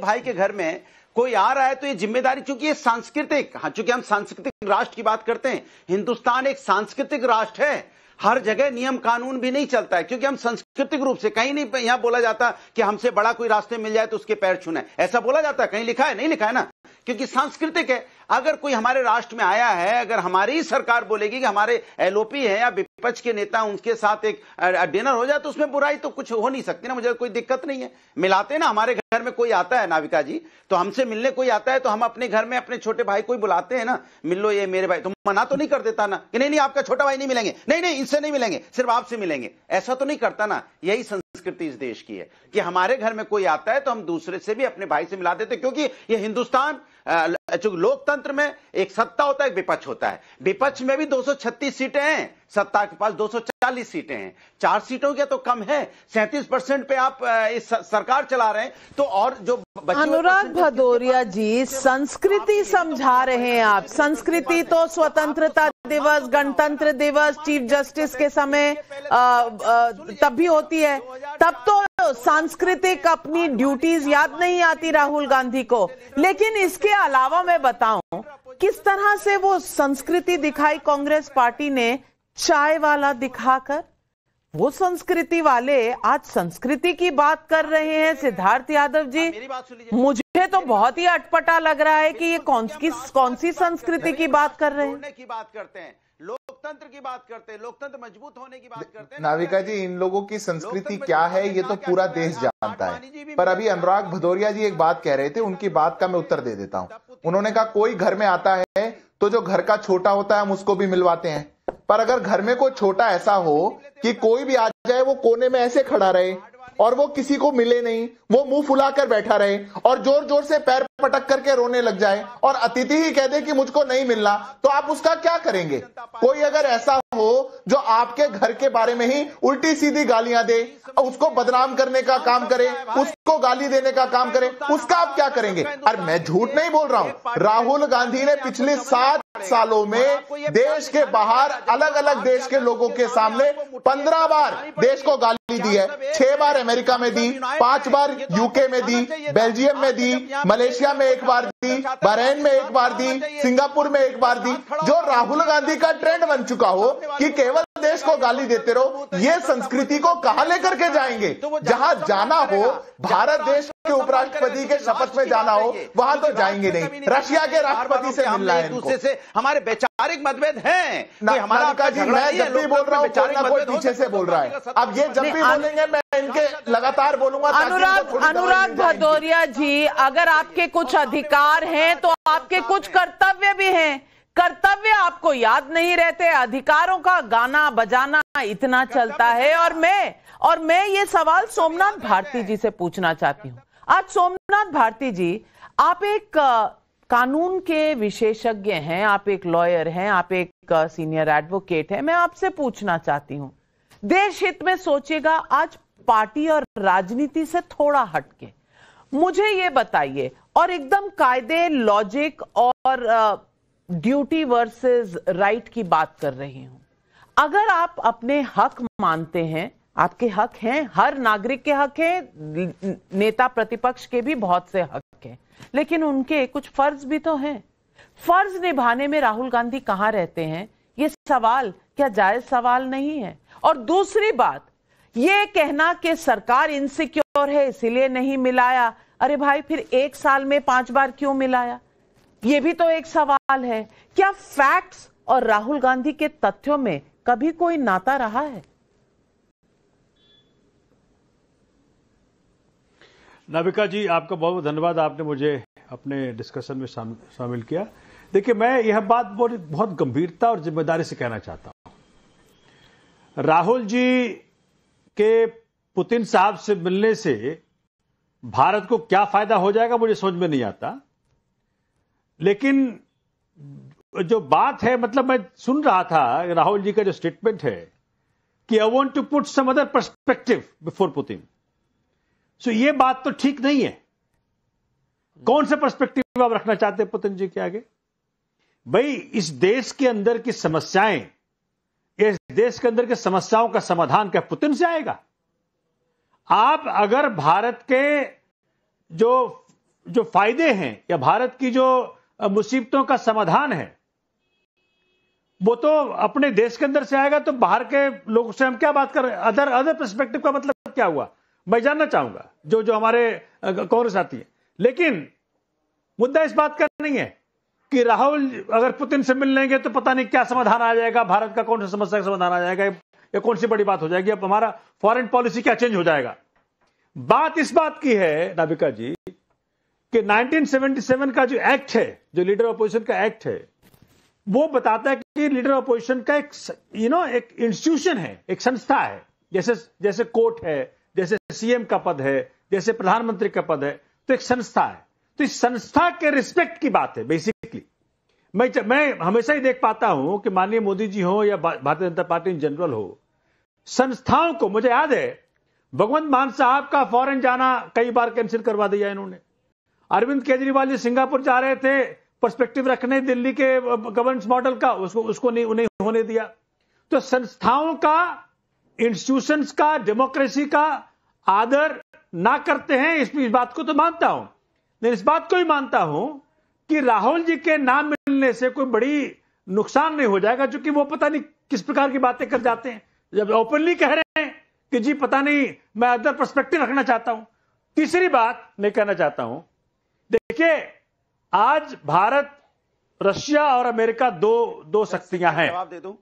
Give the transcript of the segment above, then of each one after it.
भाई के घर में कोई आ रहा है तो ये जिम्मेदारी, चूंकि ये सांस्कृतिक, चूंकि हम सांस्कृतिक राष्ट्र की बात करते हैं, हिंदुस्तान एक सांस्कृतिक राष्ट्र है, हर जगह नियम कानून भी नहीं चलता है, क्योंकि हम सांस्कृतिक रूप से, कहीं नहीं यहां बोला जाता कि हमसे बड़ा कोई रास्ते मिल जाए तो उसके पैर छूना है, ऐसा बोला जाता है? कहीं लिखा है? नहीं लिखा है ना, क्योंकि सांस्कृतिक है। अगर कोई हमारे राष्ट्र में आया है, अगर हमारी सरकार बोलेगी कि हमारे एलओपी है या विपक्ष के नेता उनके साथ एक डिनर हो जाए तो उसमें बुराई तो कुछ हो नहीं सकती ना, मुझे कोई दिक्कत नहीं है। मिलाते ना, हमारे घर में कोई आता है नाविका जी, तो हमसे मिलने कोई आता है तो हम अपने घर में अपने छोटे भाई कोई बुलाते हैं ना, मिल लो ये मेरे भाई, तो मना तो नहीं कर देता ना कि नहीं नहीं आपका छोटा भाई नहीं मिलेंगे, नहीं नहीं इनसे नहीं मिलेंगे, सिर्फ आपसे मिलेंगे, ऐसा तो नहीं करता ना। यही संस्कृति इस देश की है कि हमारे घर में कोई आता है तो हम दूसरे से भी अपने भाई से मिला देते, क्योंकि ये हिंदुस्तान, लोकतंत्र में एक सत्ता होता है, एक विपक्ष होता है। विपक्ष में भी 236 सीटें हैं, सत्ता के पास 240 सीटें हैं, 4 सीटों के तो कम है। 37% पे आप इस सरकार चला रहे हैं, तो और जो अनुराग भदौरिया जी, संस्कृति समझा रहे हैं आप। संस्कृति तो स्वतंत्रता दिवस, गणतंत्र दिवस, चीफ जस्टिस के समय तब भी होती है, तब तो सांस्कृतिक अपनी ड्यूटीज याद नहीं आती राहुल गांधी को। लेकिन इसके अलावा मैं बताऊं किस तरह से वो संस्कृति दिखाई कांग्रेस पार्टी ने, चाय वाला दिखाकर। वो संस्कृति वाले आज संस्कृति की बात कर रहे हैं। सिद्धार्थ यादव जी, मुझे तो बहुत ही अटपटा लग रहा है कि ये कौन सी संस्कृति की बात कर रहे हैं। की बात करते हैं, लोकतंत्र की बात करते हैं, लोकतंत्र मजबूत होने की बात करते हैं। नाविका जी, इन लोगों की संस्कृति क्या है ये तो पूरा देश जानता है, पर अभी अनुराग भदौरिया जी एक बात कह रहे थे, उनकी बात का मैं उत्तर दे देता हूं। उन्होंने कहा कोई घर में आता है तो जो घर का छोटा होता है हम उसको भी मिलवाते हैं, पर अगर घर में कोई छोटा ऐसा हो कि कोई भी आ जाए वो कोने में ऐसे खड़ा रहे और वो किसी को मिले नहीं, वो मुंह फुलाकर बैठा रहे और जोर जोर से पैर पटक करके रोने लग जाए और अतिथि ही कह दे कि मुझको नहीं मिलना, तो आप उसका क्या करेंगे? कोई अगर ऐसा हो जो आपके घर के बारे में ही उल्टी सीधी गालियां दे, उसको बदनाम करने का काम करे, उसको गाली देने का काम करे, उसका आप क्या करेंगे? और मैं झूठ नहीं बोल रहा हूं, राहुल गांधी ने पिछले 7 सालों में देश के बाहर अलग अलग देश के लोगों के सामने 15 बार देश को गाली दी है। 6 बार अमेरिका में दी, 5 बार यूके में दी, बेल्जियम में दी, मलेशिया में 1 बार दी, बहरीन में 1 बार दी, सिंगापुर में 1 बार दी। जो राहुल गांधी का ट्रेंड बन चुका हो कि केवल देश को गाली देते रहो, ये संस्कृति को कहां लेकर के जाएंगे? जहां जाना हो, भारत देश के उपराष्ट्रपति के शपथ में जाना हो, वहां तो जाएंगे नहीं। रशिया के राष्ट्रपति से मिलना है इनको। से हमारे वैचारिक मतभेद हैं। हमारा का जी, मैं जब भी बोल रहा हूं कोई ना कोई पीछे से बोल रहा है। अब ये जब भी बोलेंगे मैं इनके लगातार बोलूंगा। अनुराग भदौरिया जी, अगर आपके कुछ अधिकार हैं तो आपके कुछ कर्तव्य भी हैं। कर्तव्य आपको याद नहीं रहते, अधिकारों का गाना बजाना इतना चलता है। और मैं ये सवाल सोमनाथ भारती जी से पूछना चाहती हूं। आज सोमनाथ भारती जी, आप एक कानून के विशेषज्ञ हैं, आप एक लॉयर हैं, आप एक सीनियर एडवोकेट हैं। मैं आपसे पूछना चाहती हूं, देश हित में सोचिएगा, आज पार्टी और राजनीति से थोड़ा हटके मुझे ये बताइए, और एकदम कायदे, लॉजिक और ड्यूटी वर्सेस राइट की बात कर रही हूं। अगर आप अपने हक मानते हैं, आपके हक हैं, हर नागरिक के हक हैं, नेता प्रतिपक्ष के भी बहुत से हक हैं, लेकिन उनके कुछ फर्ज भी तो हैं। फर्ज निभाने में राहुल गांधी कहां रहते हैं? ये सवाल क्या जायज सवाल नहीं है? और दूसरी बात, ये कहना कि सरकार इनसिक्योर है इसीलिए नहीं मिलाया, अरे भाई फिर 1 साल में 5 बार क्यों मिलाया? ये भी तो एक सवाल है। क्या फैक्ट्स और राहुल गांधी के तथ्यों में कभी कोई नाता रहा है? नाविका जी, आपका बहुत बहुत धन्यवाद, आपने मुझे अपने डिस्कशन में शामिल किया। देखिए, मैं यह बात बहुत गंभीरता और जिम्मेदारी से कहना चाहता हूं। राहुल जी के पुतिन साहब से मिलने से भारत को क्या फायदा हो जाएगा मुझे समझ में नहीं आता, लेकिन जो बात है, मतलब मैं सुन रहा था राहुल जी का जो स्टेटमेंट है कि I want to put some other perspective before Putin. So ये बात तो ठीक नहीं है। कौन सा पर्सपेक्टिव आप रखना चाहते हैं पुतिन जी के आगे? भाई, इस देश के अंदर की समस्याएं, इस देश के अंदर की समस्याओं का समाधान क्या पुतिन से आएगा? आप अगर भारत के जो जो फायदे हैं या भारत की जो मुसीबतों का समाधान है वो तो अपने देश के अंदर से आएगा, तो बाहर के लोगों से हम क्या बात कर रहे हैं? अदर पर्सपेक्टिव का मतलब क्या हुआ, मैं जानना चाहूंगा जो हमारे कांग्रेस साथी है। लेकिन मुद्दा इस बात का नहीं है कि राहुल अगर पुतिन से मिल लेंगे तो पता नहीं क्या समाधान आ जाएगा, भारत का कौन सी समस्या का समाधान आ जाएगा, या कौन सी बड़ी बात हो जाएगी, अब हमारा फॉरेन पॉलिसी क्या चेंज हो जाएगा। बात इस बात की है नाविका जी कि 1977 का जो एक्ट है, जो लीडर अपोजिशन का एक्ट है, वो बताता है कि लीडर अपोजिशन का एक एक इंस्टीट्यूशन है, एक संस्था है, जैसे कोर्ट है, जैसे सीएम का पद है, जैसे प्रधानमंत्री का पद है, तो एक संस्था है। तो इस संस्था के रिस्पेक्ट की बात है बेसिकली। मैं हमेशा ही देख पाता हूं कि माननीय मोदी जी हो या Bharatiya Janata party in general हो, संस्थाओं को, मुझे याद है भगवंत मान साहब का फॉरेन जाना कई बार कैंसिल करवा दिया इन्होंने। अरविंद केजरीवाल जी सिंगापुर जा रहे थे पर्सपेक्टिव रखने दिल्ली के गवर्नेंस मॉडल का, उसको नहीं होने दिया। तो संस्थाओं का, इंस्टीट्यूशंस का, डेमोक्रेसी का आदर ना करते हैं, इस बात को तो मानता हूं। मैं इस बात को ही मानता हूं कि राहुल जी के नाम मिलने से कोई बड़ी नुकसान नहीं हो जाएगा, क्योंकि वो पता नहीं किस प्रकार की बातें कर जाते हैं जब ओपनली कह रहे हैं कि जी पता नहीं मैं अदर पर्सपेक्टिव रखना चाहता हूं। तीसरी बात मैं कहना चाहता हूं, देखिए आज भारत, रशिया और अमेरिका दो शक्तियां हैं। जवाब दे दूं?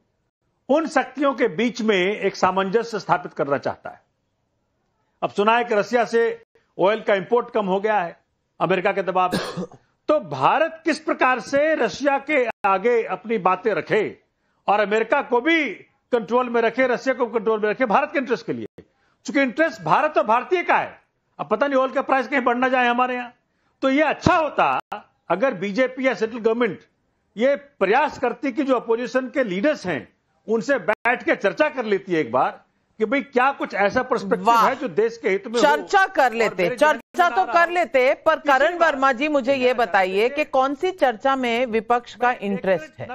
उन शक्तियों के बीच में एक सामंजस्य स्थापित करना चाहता है। अब सुना है कि रशिया से ऑयल का इंपोर्ट कम हो गया है अमेरिका के दबाव में। तो भारत किस प्रकार से रशिया के आगे अपनी बातें रखे और अमेरिका को भी कंट्रोल में रखे, रशिया को कंट्रोल में रखे, भारत के इंटरेस्ट के लिए, क्योंकि इंटरेस्ट भारत और भारतीय का है। अब पता नहीं ऑयल का प्राइस कहीं बढ़ ना जाए हमारे यहां। तो यह अच्छा होता अगर बीजेपी या सेंट्रल गवर्नमेंट ये प्रयास करती कि जो अपोजिशन के लीडर्स हैं उनसे बैठ के चर्चा कर लेती है एक बार कि भाई क्या कुछ ऐसा पर्सपेक्टिव है जो देश के हित में चर्चा कर लेते, चर्चा तो कर लेते। पर करण वर्मा जी मुझे ये बताइए कि कौन सी चर्चा में विपक्ष का इंटरेस्ट है?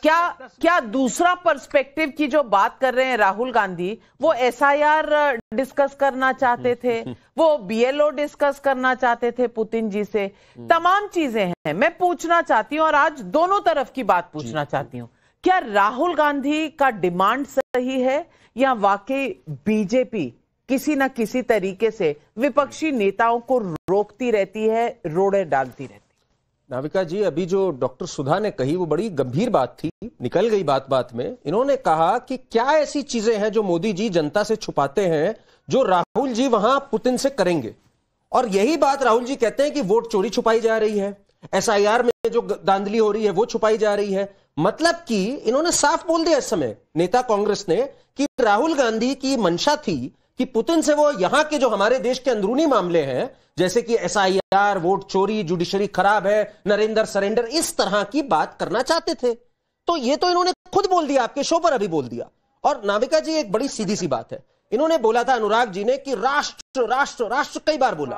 क्या दूसरा पर्सपेक्टिव की जो बात कर रहे हैं राहुल गांधी, वो एसआईआर डिस्कस करना चाहते थे, वो बीएलओ डिस्कस करना चाहते थे पुतिन जी से, तमाम चीजें हैं। मैं पूछना चाहती हूं और आज दोनों तरफ की बात पूछना चाहती हूं, क्या राहुल गांधी का डिमांड सही है या वाकई बीजेपी किसी न किसी तरीके से विपक्षी नेताओं को रोकती रहती है, रोड़े डालती रहती है? नाविका जी, अभी जो डॉक्टर सुधा ने कही वो बड़ी गंभीर बात थी, निकल गई बात में। इन्होंने कहा कि क्या ऐसी चीजें हैं जो मोदी जी जनता से छुपाते हैं जो राहुल जी वहां पुतिन से करेंगे। और यही बात राहुल जी कहते हैं कि वोट चोरी छुपाई जा रही है, एसआईआर में जो धांधली हो रही है वो छुपाई जा रही है। मतलब कि इन्होंने साफ बोल दिया इस समय नेता कांग्रेस ने कि राहुल गांधी की मंशा थी कि पुतिन से वो यहां के जो हमारे देश के अंदरूनी मामले हैं, जैसे कि एसआईआर, वोट चोरी, जुडिशरी खराब है, नरेंद्र सरेंडर, इस तरह की बात करना चाहते थे। तो ये तो इन्होंने खुद बोल दिया, आपके शो पर अभी बोल दिया। और नाविका जी, एक बड़ी सीधी सी बात है, इन्होंने बोला था अनुराग जी ने कि राष्ट्र राष्ट्र राष्ट्र कई बार बोला।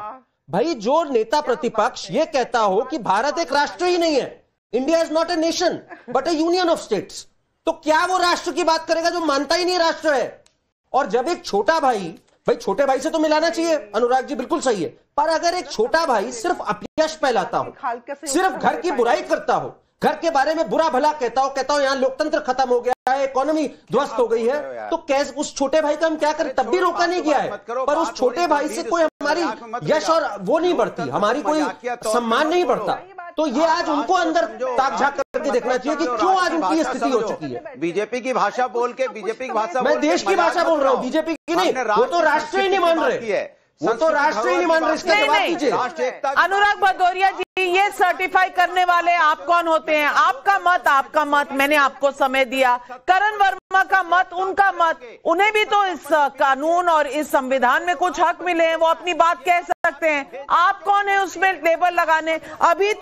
भाई जो नेता प्रतिपक्ष ये कहता हो कि भारत एक राष्ट्र ही नहीं है, India is not a nation but A union of states, तो क्या वो राष्ट्र की बात करेगा जो मानता ही नहीं राष्ट्र है? और जब एक छोटा भाई छोटे भाई से तो मिलाना चाहिए, अनुराग जी बिल्कुल सही है, पर अगर एक छोटा भाई सिर्फ अपयश फैलाता हो, सिर्फ घर की बुराई करता हो, घर के बारे में बुरा भला कहता हो यहां लोकतंत्र खत्म हो गया है, इकोनॉमी ध्वस्त हो गई है, तो कैसे उस छोटे भाई का हम क्या करें? तब भी रोका नहीं गया है, पर उस छोटे भाई से कोई हमारी यश और वो नहीं बढ़ती, हमारी कोई सम्मान नहीं बढ़ता। तो ये आज उनको अंदर ताक झांक करके देखना चाहिए कि क्यों आज उनकी स्थिति हो चुकी है। बीजेपी की भाषा बोल के, बीजेपी की भाषा, मैं देश की भाषा बोल रहा हूँ, बीजेपी की नहीं। वो तो राष्ट्र ही नहीं मान रहे, वो तो राष्ट्र ही नहीं मान रहे। इसका जवाब दीजिए। अनुराग भदौरिया जी, ये सर्टिफाई करने वाले आप कौन होते हैं? आपका मत, मैंने आपको समय दिया। करण वर्मा का मत, उनका मत, उन्हें भी तो इस कानून और इस संविधान में कुछ हक मिले हैं, वो अपनी बात कह सकते हैं। आप कौन है उसमें लेबल लगाने? अभी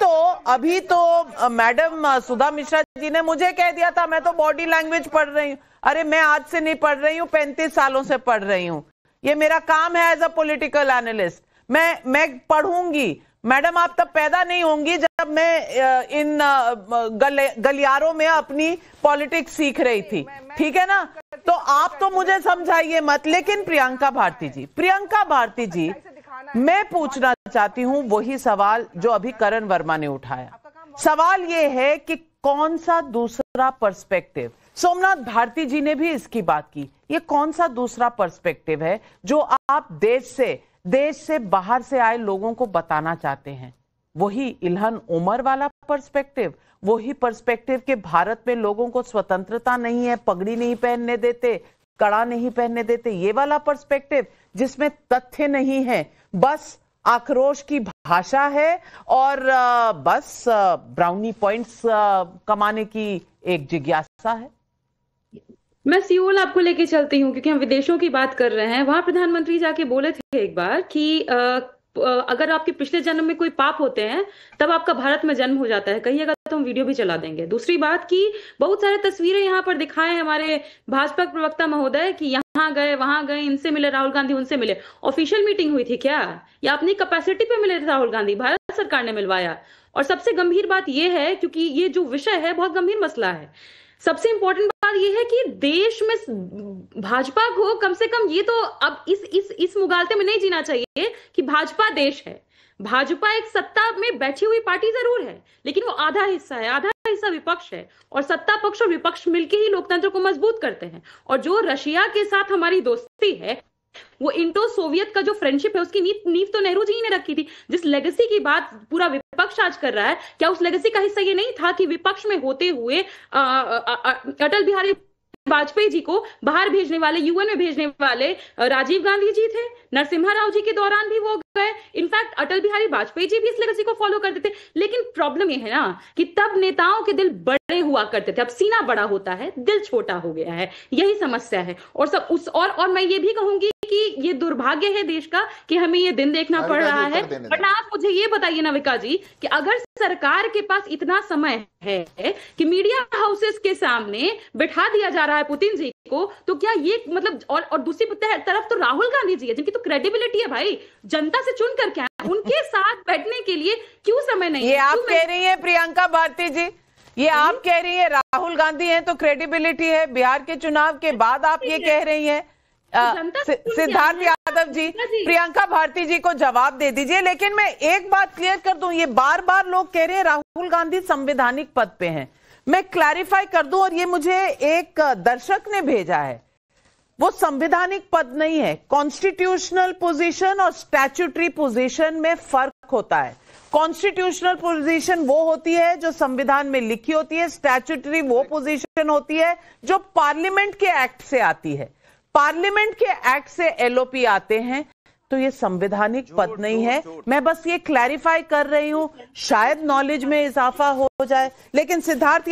तो मैडम सुधा मिश्रा जी ने मुझे कह दिया था मैं तो बॉडी लैंग्वेज पढ़ रही हूँ। अरे मैं आज से नहीं पढ़ रही हूँ, 35 सालों से पढ़ रही हूँ, ये मेरा काम है एज अ पॉलिटिकल एनालिस्ट। मैं पढ़ूंगी। मैडम आप तब पैदा नहीं होंगी जब मैं इन गलियारों में अपनी पॉलिटिक्स सीख रही थी, ठीक है ना? तो आप तो मुझे समझाइए मत। लेकिन प्रियंका भारती जी, मैं पूछना चाहती हूं वही सवाल जो अभी करण वर्मा ने उठाया। सवाल यह है कि कौन सा दूसरा पर्सपेक्टिव, सोमनाथ भारती जी ने भी इसकी बात की, ये कौन सा दूसरा पर्सपेक्टिव है जो आप देश से बाहर से आए लोगों को बताना चाहते हैं? वही इल्हन उमर वाला पर्सपेक्टिव, वही पर्सपेक्टिव कि भारत में लोगों को स्वतंत्रता नहीं है, पगड़ी नहीं पहनने देते, कड़ा नहीं पहनने देते, ये वाला पर्सपेक्टिव जिसमें तथ्य नहीं है, बस आक्रोश की भाषा है और बस ब्राउनी पॉइंट्स कमाने की एक जिज्ञासा है? मैं सियोल आपको लेके चलती हूँ क्योंकि हम विदेशों की बात कर रहे हैं। वहां प्रधानमंत्री जाके बोले थे एक बार कि अगर आपके पिछले जन्म में कोई पाप होते हैं तब आपका भारत में जन्म हो जाता है, कहिएगा तो हम वीडियो भी चला देंगे। दूसरी बात की बहुत सारे तस्वीरें यहाँ पर दिखाए हमारे भाजपा प्रवक्ता महोदय कि यहाँ गए वहां गए, इनसे मिले राहुल गांधी, उनसे मिले। ऑफिशियल मीटिंग हुई थी क्या या अपनी कैपेसिटी पे मिले राहुल गांधी? भारत सरकार ने मिलवाया। और सबसे गंभीर बात यह है, क्योंकि ये जो विषय है बहुत गंभीर मसला है, सबसे इंपॉर्टेंट बात यह है कि देश में भाजपा को कम से कम ये तो अब इस मुगालते में नहीं जीना चाहिए कि भाजपा देश है। भाजपा एक सत्ता में बैठी हुई पार्टी जरूर है, लेकिन वो आधा हिस्सा है, आधा हिस्सा विपक्ष है, और सत्ता पक्ष और विपक्ष मिलकर ही लोकतंत्र को मजबूत करते हैं। और जो रशिया के साथ हमारी दोस्ती है, वो इंडो सोवियत का जो फ्रेंडशिप है, उसकी नींव तो नेहरू जी ने रखी थी। जिस लेगेसी की बात पूरा विपक्ष आज कर रहा है, क्या उस लेगेसी का हिस्सा ये नहीं था कि विपक्ष में होते हुए अटल बिहारी वाजपेयी जी को बाहर भेजने वाले, यूएन में भेजने वाले राजीव गांधी जी थे, नरसिम्हा राव जी के दौरान भी वो गए। इनफैक्ट अटल बिहारी वाजपेयी जी भी इस लेगेसी को फॉलो करते थे। लेकिन प्रॉब्लम ये है ना कि तब नेताओं के दिल बड़े हुआ करते थे, अब सीना बड़ा होता है, दिल छोटा हो गया है, यही समस्या है। और सब उस और मैं ये भी कहूंगी कि ये दुर्भाग्य है देश का कि हमें ये दिन देखना पड़ रहा है। बट आप मुझे ये बताइए ना विका जी कि अगर सरकार के पास इतना समय है कि मीडिया हाउसेस के सामने बिठा दिया जा रहा है पुतिन जी को, तो क्या ये मतलब, और दूसरी तरफ तो राहुल गांधी जी है जिनकी तो क्रेडिबिलिटी है भाई, जनता से चुन करके आए, उनके साथ बैठने के लिए क्यों समय नहीं? ये आप कह रही है प्रियंका भारती जी, ये आप कह रही है राहुल गांधी है तो क्रेडिबिलिटी है, बिहार के चुनाव के बाद आप ये कह रही हैं? सिद्धार्थ यादव जी, प्रियंका भारती जी को जवाब दे दीजिए। लेकिन मैं एक बात क्लियर कर दूं, ये बार बार लोग कह रहे हैं राहुल गांधी संवैधानिक पद पे हैं। मैं क्लैरिफाई कर दूं, और ये मुझे एक दर्शक ने भेजा है, वो संवैधानिक पद नहीं है। कॉन्स्टिट्यूशनल पोजीशन और स्टैट्यूटरी पोजीशन में फर्क होता है। कॉन्स्टिट्यूशनल पोजीशन वो होती है जो संविधान में लिखी होती है, स्टैट्यूटरी वो पोजीशन होती है जो पार्लियामेंट के एक्ट से आती है। पार्लियामेंट के एक्ट से एलओपी आते हैं, तो ये संवैधानिक पद नहीं है। मैं बस ये क्लैरिफाई कर रही हूं, शायद नॉलेज में इजाफा हो जाए। लेकिन सिद्धार्थ